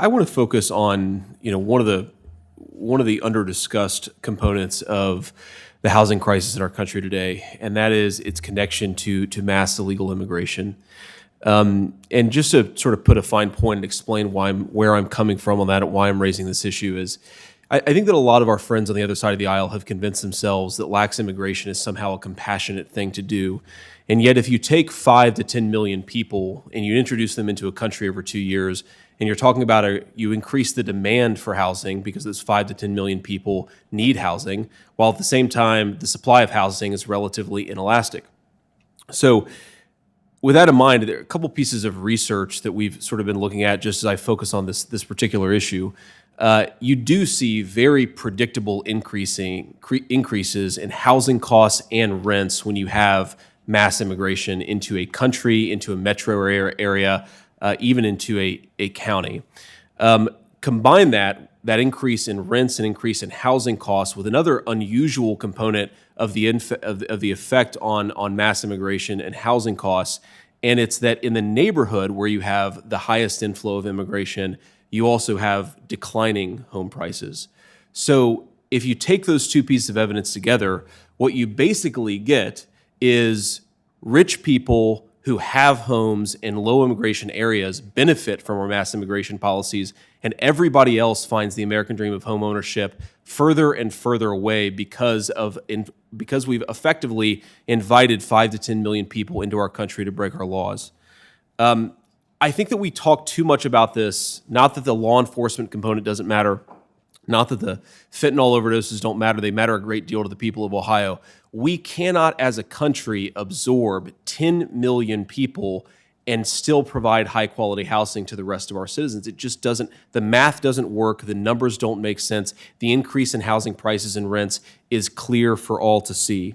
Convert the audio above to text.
I want to focus on one of the under discussed components of the housing crisis in our country today, and that is its connection to mass illegal immigration. And just to sort of put a fine point and explain where I'm coming from on that and why I'm raising this issue is, I think that a lot of our friends on the other side of the aisle have convinced themselves that lax immigration is somehow a compassionate thing to do. And yet, if you take 5 to 10 million people and you introduce them into a country over 2 years, and you're talking about you increase the demand for housing because those 5 to 10 million people need housing, while at the same time, the supply of housing is relatively inelastic. So with that in mind, there are a couple pieces of research that we've sort of been looking at just as I focus on this particular issue. You do see very predictable increases in housing costs and rents when you have mass immigration into a country, into a metro area, even into a county. Combine that increase in rents and increase in housing costs with another unusual component of the effect on mass immigration and housing costs, and it's that in the neighborhood where you have the highest inflow of immigration, you also have declining home prices. So if you take those two pieces of evidence together, what you basically get is rich people who have homes in low immigration areas benefit from our mass immigration policies, and everybody else finds the American dream of home ownership further and further away because we've effectively invited 5 to 10 million people into our country to break our laws. I think that we talk too much about this, not that the law enforcement component doesn't matter, not that the fentanyl overdoses don't matter, they matter a great deal to the people of Ohio. We cannot, as a country, absorb 10 million people and still provide high-quality housing to the rest of our citizens. It just doesn't, the math doesn't work, the numbers don't make sense, the increase in housing prices and rents is clear for all to see.